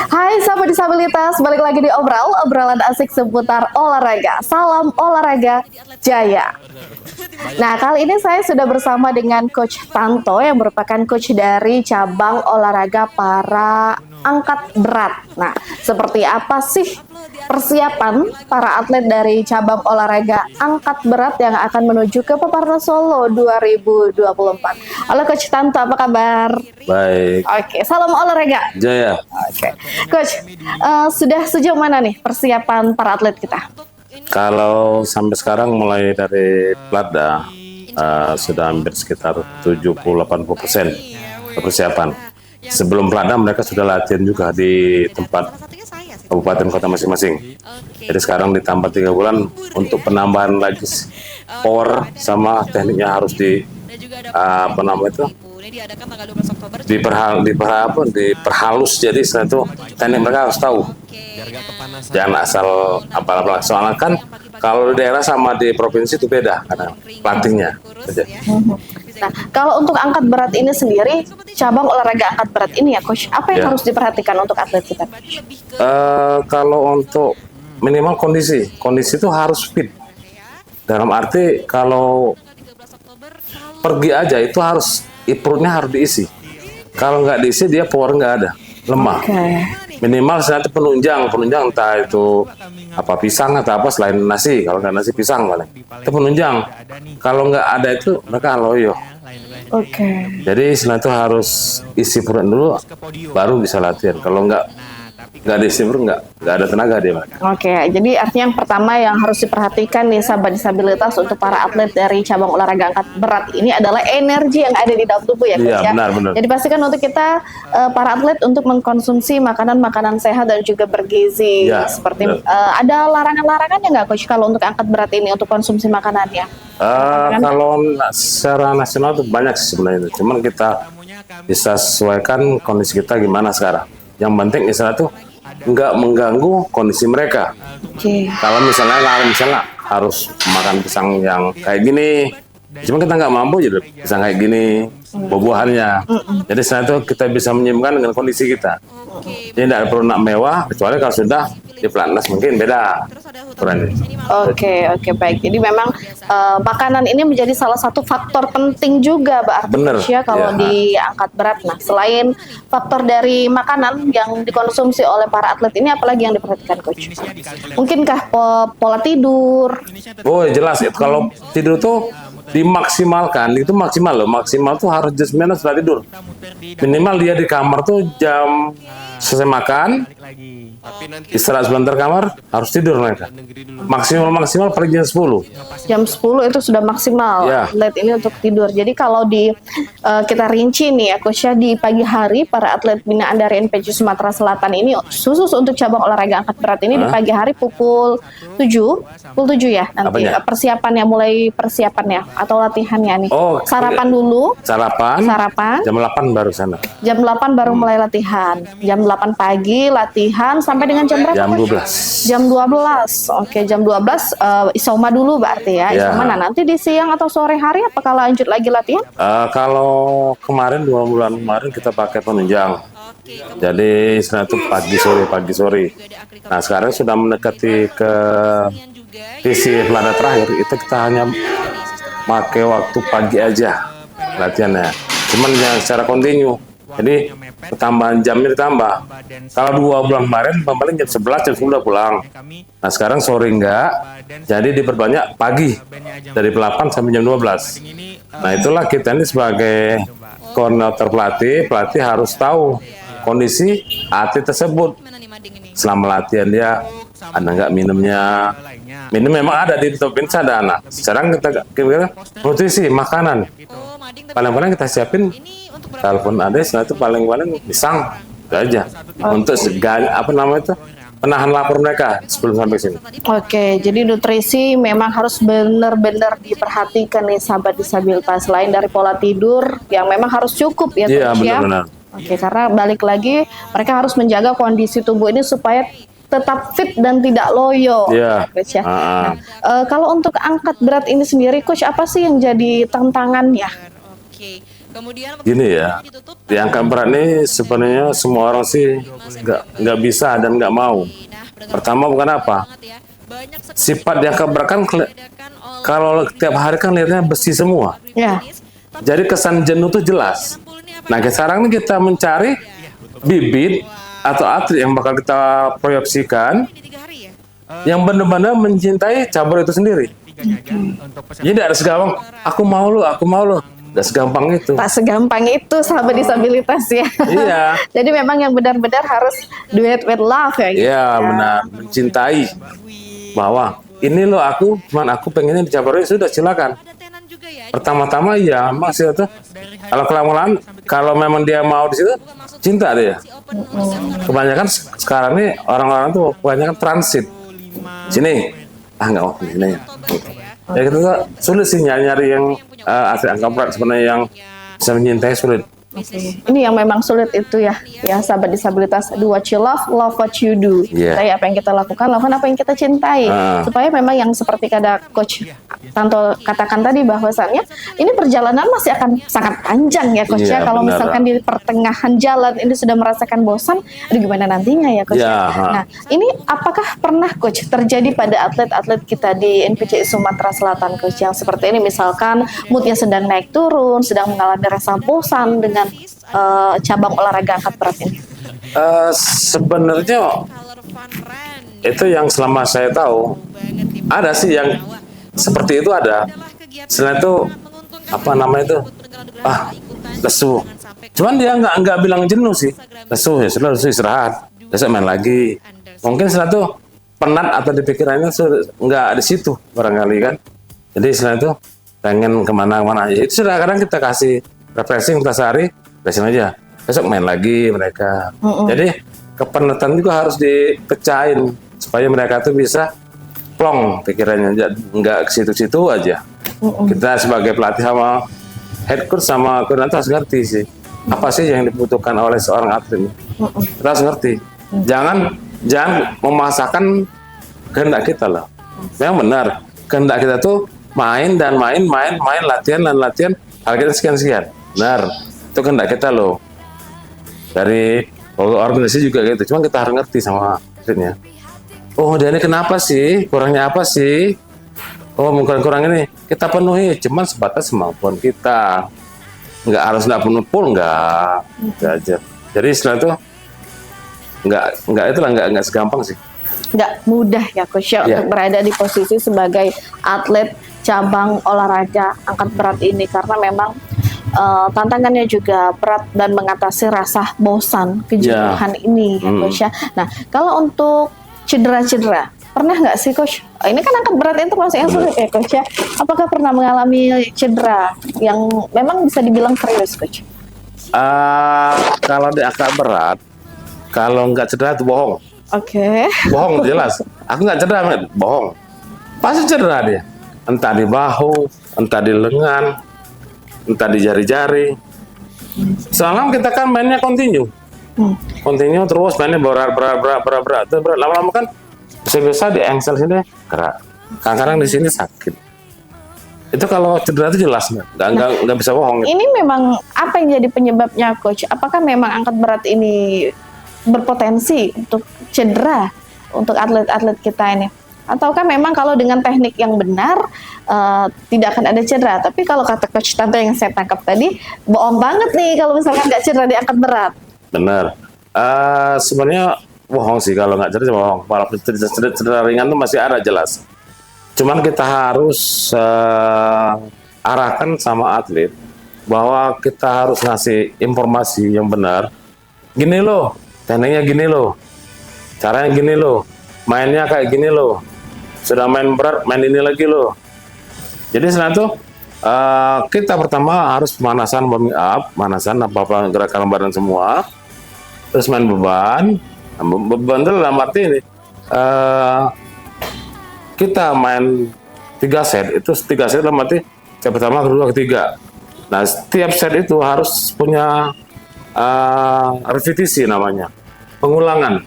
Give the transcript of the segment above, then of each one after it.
Hai sahabat disabilitas, balik lagi di obrolan asik seputar olahraga. Salam olahraga jaya. Nah, kali ini saya sudah bersama dengan Coach Tanto yang merupakan coach dari cabang olahraga para angkat berat. Nah, seperti apa sih persiapan para atlet dari cabang olahraga angkat berat yang akan menuju ke Peparnas Solo 2024? Halo Coach Tanto, apa kabar? Baik. Oke, salam olahraga Jaya. Oke, Coach, sudah sejauh mana nih persiapan para atlet kita? Kalau sampai sekarang mulai dari Platda sudah hampir sekitar 70-80% persiapan. Sebelum Platda mereka sudah latihan juga di tempat kabupaten kota masing-masing. Jadi sekarang ditambah 3 bulan untuk penambahan lagi power sama tekniknya harus diperhalus. Jadi setelah itu teknik mereka harus tahu. Jangan asal apa-apa. Soalnya kan kalau di daerah sama di provinsi itu beda karena pelatihnya. Nah, kalau untuk angkat berat ini sendiri, cabang olahraga angkat berat ini ya, Coach, apa yang harus diperhatikan untuk atlet kita? Kalau untuk minimal kondisi itu harus fit. Dalam arti kalau pergi aja itu harus perutnya harus diisi. Kalau nggak diisi dia power nggak ada, lemah. Minimal nanti penunjang entah itu apa pisang atau apa selain nasi. Kalau nggak nasi pisang paling itu penunjang. Kalau nggak ada itu mereka loyo. Jadi setelah itu harus isi perut dulu baru bisa latihan. Kalau nggak diisi perut nggak ada tenaga dia. Jadi artinya yang pertama yang harus diperhatikan nih sahabat disabilitas untuk para atlet dari cabang olahraga angkat berat ini adalah energi yang ada di dalam tubuh ya, Coach. Iya, benar. Jadi pastikan untuk kita para atlet untuk mengkonsumsi makanan sehat dan juga bergizi. Seperti ada larangan-larangannya nggak, Coach, kalau untuk angkat berat ini untuk konsumsi makanannya? Kalau secara nasional itu banyak sih sebenarnya, cuman kita bisa sesuaikan kondisi kita gimana sekarang. Yang penting istilah tuh nggak mengganggu kondisi mereka. Kalau misalnya harus makan pisang yang kayak gini, cuma kita nggak mampu jadi pisang kayak gini, buah-buahannya. Jadi setelah itu kita bisa menyimpulkan dengan kondisi kita. Jadi tidak perlu nak mewah, kecuali kalau sudah di pelatnas mungkin beda. Oke, baik. Jadi memang makanan ini menjadi salah satu faktor penting juga, berarti ya kalau diangkat berat. Nah, selain faktor dari makanan yang dikonsumsi oleh para atlet ini, apalagi yang diperhatikan, Coach? Mungkinkah pola tidur? Oh, jelas. Kalau tidur tuh dimaksimalkan, itu maksimal loh. Maksimal tuh harus jam 9 setelah tidur. Minimal dia di kamar tuh jam selesai makan, istirahat sebentar kamar, harus tidur mereka. Maksimal paling jam 10. Jam 10 itu sudah maksimal atlet ini untuk tidur. Jadi kalau kita rinci nih ya, Coach, di pagi hari para atlet binaan dari NPC Sumatera Selatan ini khusus untuk cabang olahraga angkat berat ini di pagi hari pukul 7 ya nanti persiapannya, mulai persiapannya atau latihannya nih. Sarapan dulu. Sarapan. Jam 8 baru sana. Jam 8 baru mulai latihan. Jam 8 pagi latihan sampai dengan jam berapa? Jam 12. Jam 12. Oke, jam 12 isoma dulu berarti ya. Isoma. Nah, nanti di siang atau sore hari apakah lanjut lagi latihan? Kalau kemarin 2 bulan kemarin kita pakai penunjang. Jadi setelah itu pagi sore. Nah, sekarang sudah mendekati ke sisi pelada terakhir, itu kita hanya pakai waktu pagi aja latihannya. Cuman yang secara kontinu. Jadi tambahan jamnya ditambah. Kalau 2 bulan kemarin paling jam 11 jam 10 pulang. Nah, sekarang sore enggak. Jadi diperbanyak pagi dari 8 sampai jam 12. Nah, itulah kita ini sebagai koordinator pelatih harus tahu kondisi atlet tersebut. Selama latihan dia ada nggak minumnya. Minum memang ada di provinsi ada anak. Sekarang kita nutrisi makanan. Paling-paling kita siapin, kalaupun ada setelah itu paling-paling pisang itu aja untuk penahan lapar mereka sebelum sampai sini. Jadi nutrisi memang harus benar-benar diperhatikan nih sahabat disabilitas. Selain dari pola tidur yang memang harus cukup ya, Iya, benar-benar. Karena balik lagi mereka harus menjaga kondisi tubuh ini supaya tetap fit dan tidak loyo. Coach, ya. Nah, kalau untuk angkat berat ini sendiri, Coach, apa sih yang jadi tantangannya? Gini ya, di angkat berat ini sebenarnya semua orang sih nggak bisa dan nggak mau. Pertama bukan apa, sifat di angkat berat kan kalau tiap hari kan lihatnya besi semua. Ya. Jadi kesan jenuh tuh jelas. Nah sekarang ini kita mencari bibit atau atlet yang bakal kita proyeksikan yang benar-benar mencintai cabur itu sendiri. Jadi ada segampang, aku mau lo. Gak segampang itu. Tak segampang itu sahabat disabilitas ya. Iya. Jadi memang yang benar-benar harus do it with love ya. Gitu. Iya benar, mencintai bahwa ini loh aku, cuman aku pengennya di cabur ini, sudah silakan. Pertama-tama ya masih itu. Kalau kelamaan, kalau memang dia mau di situ, cinta dia. Kebanyakan sekarang nih orang-orang tuh kebanyakan transit. Sini, nggak mau sini. Ya gitu tuh sulit sih nyari yang atlet angkat berat sebenarnya yang bisa menyintai sulit. Ini yang memang sulit itu ya sahabat disabilitas. Do what you love what you do. Jadi apa yang kita lakukan apa yang kita cintai. Supaya memang yang seperti kata Coach Tanto katakan tadi bahwasannya ini perjalanan masih akan sangat panjang ya Coach ya. Kalau misalkan di pertengahan jalan ini sudah merasakan bosan, aduh gimana nantinya ya Coach. Nah ini apakah pernah Coach terjadi pada atlet-atlet kita di NPCI Sumatera Selatan Coach yang seperti ini, misalkan moodnya sedang naik turun, sedang mengalami rasa bosan dengan cabang olahraga angkat berat ini? Sebenarnya itu yang selama saya tahu ada sih yang seperti itu ada. Selain itu apa namanya itu lesu. Cuman dia nggak bilang jenuh sih. Lesu ya sudah, lesu istirahat. Besok main lagi. Mungkin setelah itu penat atau di pikirannya nggak di situ barangkali kan. Jadi setelah itu pengen kemana-mana. Ya, itu sudah kadang kita kasih refreshing kita sehari. Beresin aja, besok main lagi mereka. Jadi kepenatan juga harus dipecahin supaya mereka tuh bisa plong pikirannya, nggak ke situ-situ aja. Kita sebagai pelatih sama head coach sama koordinator harus ngerti sih apa sih yang dibutuhkan oleh seorang atlet. Kita harus ngerti. Jangan memaksakan kehendak kita lah. Memang benar kehendak kita tuh main, latihan. Harga sekian. Benar. Itu kehendak kita loh. Dari organisasi juga gitu. Cuma kita harus ngerti sama atletnya. Oh dia ini kenapa sih? Kurangnya apa sih? Oh mungkin kurang ini. Kita penuhi. Cuman sebatas kemampuan kita. Nggak harus penuh full, nggak. Gitu aja. Jadi setelah itu nggak segampang sih. Nggak mudah ya Coach untuk berada di posisi sebagai atlet cabang olahraga angkat berat ini, karena memang tantangannya juga berat dan mengatasi rasa bosan, kejenuhan ini ya Coach ya. Nah kalau untuk cedera-cedera, pernah nggak sih Coach? Ini kan angkat berat itu masih yang sulit ya Coach ya. Apakah pernah mengalami cedera yang memang bisa dibilang serius Coach? Kalau di angkat berat, kalau nggak cedera itu bohong. Bohong jelas. Aku nggak cedera, bohong. Pasti cedera dia. Entah di bahu, entah di lengan, entah di jari-jari. Soalnya kita kan mainnya kontinu. Kontinu terus mainnya berat. Lama-lama kan bisa-bisa di engsel sini gerak. Kadang-kadang di sini sakit. Itu kalau cedera itu jelas nggak bisa bohong. Ini memang apa yang jadi penyebabnya Coach? Apakah memang angkat berat ini berpotensi untuk cedera untuk atlet-atlet kita ini? Ataukah memang kalau dengan teknik yang benar tidak akan ada cedera? Tapi kalau kata Coach Tanto yang saya tangkap tadi, bohong banget nih kalau misalkan nggak cedera di angkat berat. Benar. Sebenarnya bohong sih kalau nggak cedera, bohong. Walaupun cedera ringan itu masih ada jelas. Cuman kita harus arahkan sama atlet bahwa kita harus ngasih informasi yang benar. Gini loh, tekniknya gini loh, caranya gini loh, mainnya kayak gini loh. Sudah main berat, main ini lagi loh. Jadi setelah itu kita pertama harus pemanasan, warming up, pemanasan apa gerakan badan semua. Terus main beban. Beban itu dalam arti ini kita main 3 set, itu 3 set dalam arti set pertama, kedua, ketiga. Nah setiap set itu harus punya repetisi namanya, pengulangan.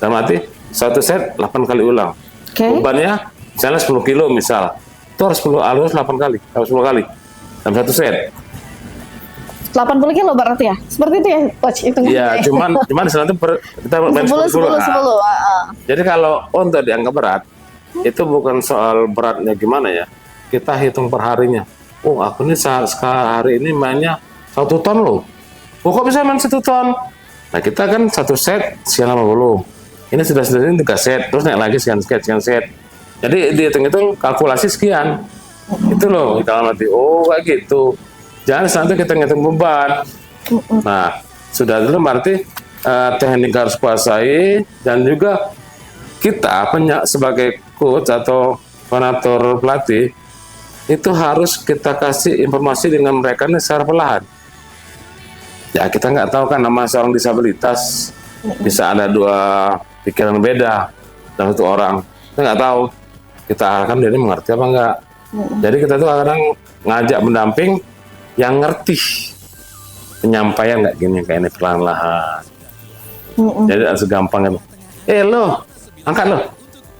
Dalam arti 1 set 8 kali ulang. Bebannya misalnya 10 kilo misal, itu harus 8 kali, harus 10 kali dalam 1 set. 80 kilo berarti ya? Seperti itu ya, Coach? Iya, cuman di sana tuh kita main 10, 10, 10. Jadi kalau untuk dianggap berat, itu bukan soal beratnya gimana ya. Kita hitung per harinya. Oh, aku ini sehari ini mainnya 1 ton loh. Oh, kok bisa main 1 ton? Nah, kita kan 1 set sekian 50. Ini sudah ini 3 set, terus naik lagi sekian set. Jadi dihitung-hitung kalkulasi sekian. Itu loh, dalam arti, oh kayak gitu. Jangan sampai kita ngitung beban. Nah, sudah itu berarti teknik harus kuasai, dan juga kita sebagai coach atau donatur pelatih itu harus kita kasih informasi dengan mereka ini secara perlahan. Ya, kita nggak tahu kan, nama seorang disabilitas bisa ada 2 pikiran beda dalam 1 orang. Kita nggak tahu. Kita akan dia ini mengerti apa enggak. Jadi kita tuh kadang ngajak mendamping yang ngerti penyampaian kayak gini, kayak ini perlahan-lahan. Jadi harus gampang itu. Lo, angkat lo.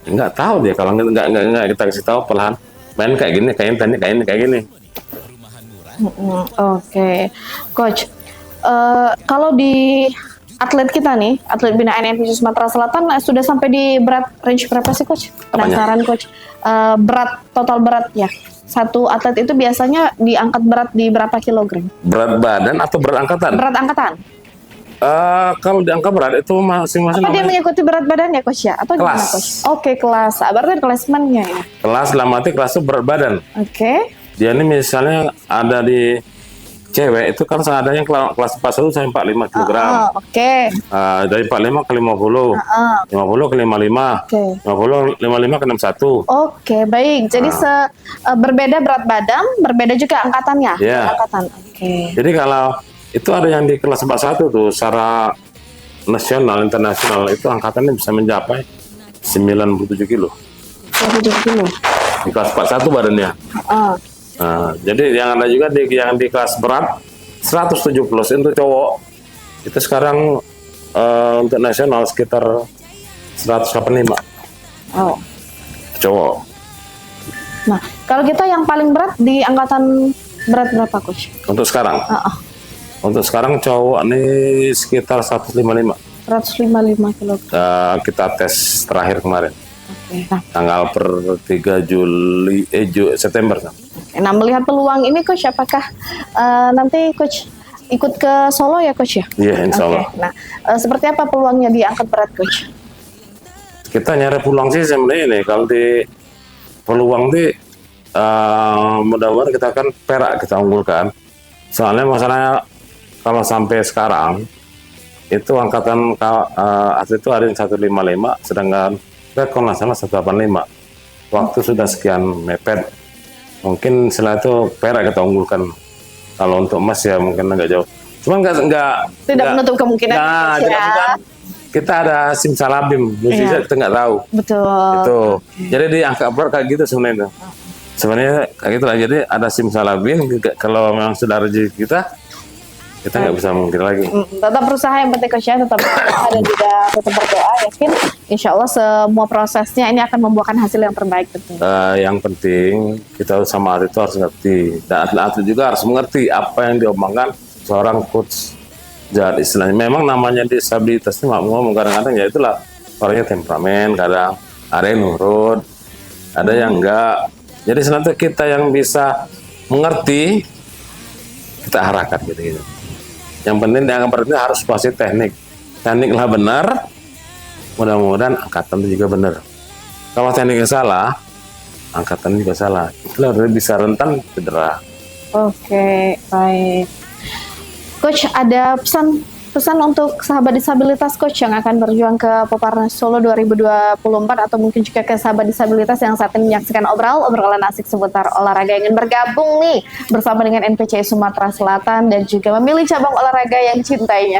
Nggak tahu dia kalau nggak kita kasih tahu perlahan. Main kayak gini, kayak gini. Oke, Coach. Kalau di atlet kita nih, atlet binaan NPC Sumatera Selatan sudah sampai di berat range berapa sih, Coach? Penasaran, Coach. Berat, total berat ya. Satu atlet itu biasanya diangkat berat di berapa kilogram? Berat badan atau berat angkatan? Berat angkatan. Kalau diangkat berat itu masing-masing. Apa dia mengikuti berat badan ya, Coach ya? Atau gimana, Coach? Oke, kelas. Berarti klasmennya ya? Kelas, dalam arti kelas itu berat badan. Oke. Dia ini misalnya ada di cewek itu kan ada yang kelas 41 sampai 45 kg. Oke. Dari 45 ke 50. 50 ke 55. 50 55 ke 61. Oke, baik. Jadi berbeda berat badan, berbeda juga angkatannya. Yeah. Angkatan. Oke. Jadi kalau itu ada yang di kelas 41 tuh secara nasional, internasional itu angkatannya bisa mencapai 97 kilo. 97 kilo. Di kelas 41 badannya. Nah, jadi yang ada juga yang di kelas berat 170 untuk cowok itu sekarang untuk nasional sekitar 185. Oh. Cowok. Nah, kalau kita yang paling berat di angkatan berat berapa, Coach? Untuk sekarang? Untuk sekarang cowok nih sekitar 155. 155 kilo. Kita tes terakhir kemarin. Nah, tanggal per 3 September. Nah, melihat peluang ini, Coach, apakah nanti Coach ikut ke Solo ya, Coach ya? Iya, insya Allah. Nah, seperti apa peluangnya di angkat berat, Coach? Kita nyari peluang sih sebenarnya ini. Kalau di peluang di mudah-mudahan kita kan perak kita unggulkan. Soalnya masalahnya kalau sampai sekarang itu angkatan atlet itu ada yang 155, sedangkan kalau nggak salah 185. Waktu sudah sekian mepet. Mungkin setelah itu perak kita unggulkan. Kalau untuk emas ya mungkin agak jauh. Cuma tidak menutup kemungkinan. Kita ada simsalabim, kita nggak tahu. Betul. Itu. Jadi di angka berat kayak gitu sebenarnya. Sebenarnya kayak gitu lah. Jadi ada simsalabim. Kalau memang sudah rezeki kita nggak bisa mungkin lagi. Tetap berusaha, yang penting, Coach, tetap berusaha dan juga tetap berdoa. Yakin insya Allah semua prosesnya ini akan membuahkan hasil yang terbaik. Yang penting kita sama atlet itu harus ngerti, dan atlet juga harus mengerti apa yang diomongkan seorang coach. Jadi istilahnya memang namanya disabilitas ini ngomong kadang-kadang ya itulah orangnya temperamen, kadang ada yang nurut, ada yang enggak. Jadi senantiasa kita yang bisa mengerti kita arahkan gitu. Yang penting yang berarti harus kuasai tekniklah benar, mudah-mudahan angkatan itu juga benar. Kalau tekniknya salah, angkatan juga salah, itu bisa rentan cedera. Oke, baik. Coach, ada pesan untuk sahabat disabilitas, Coach, yang akan berjuang ke Peparnas Solo 2024, atau mungkin juga ke sahabat disabilitas yang saat ini menyaksikan obrolan asik seputar olahraga, yang ingin bergabung nih bersama dengan NPC Sumatera Selatan dan juga memilih cabang olahraga yang dicintainya.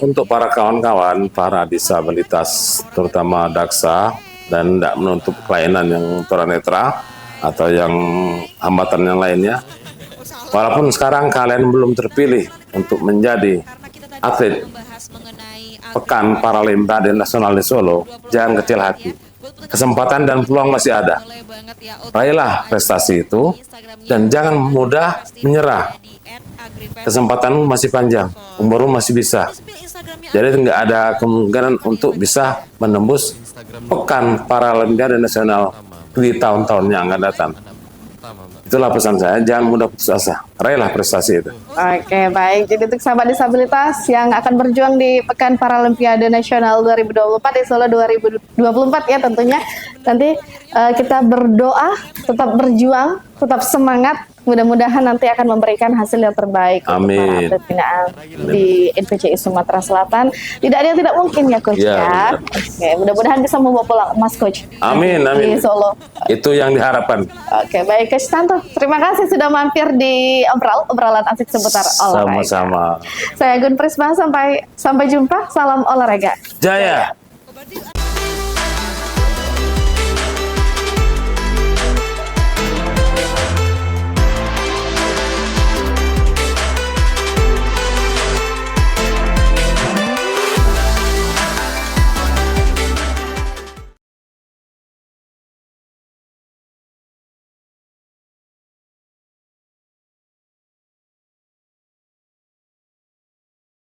Untuk para kawan-kawan, para disabilitas, terutama daksa dan tidak menutup kelainan yang tunanetra atau yang hambatan yang lainnya, walaupun sekarang kalian belum terpilih untuk menjadi atlet Pekan Paralimpiade Nasional di Solo, jangan kecil hati. Kesempatan dan peluang masih ada. Raihlah prestasi itu dan jangan mudah menyerah. kesempatanmu masih panjang, umurmu masih bisa. Jadi nggak ada kemungkinan untuk bisa menembus pekan Paralimpiade Nasional di tahun-tahun yang akan datang. Itulah pesan saya, jangan mudah putus asa, raihlah prestasi itu. Oke, baik. Jadi untuk sahabat disabilitas yang akan berjuang di Pekan Paralimpiade Nasional 2024 di Solo 2024 ya tentunya. Nanti kita berdoa, tetap berjuang, tetap semangat. Mudah-mudahan nanti akan memberikan hasil yang terbaik untuk para Amin. atlet binaan di NPCI Sumatera Selatan. Tidak ada yang tidak mungkin ya, Coach Ya, ya. benar. Oke, mudah-mudahan bisa membawa pulang emas, Coach. Amin, amin. Di Solo. Itu yang diharapkan. Oke, baik Coach Tanto. Terima kasih sudah mampir di obrolan asik seputar olahraga. Sama-sama. Saya Gun Prisma, sampai jumpa. Salam olahraga. Jaya.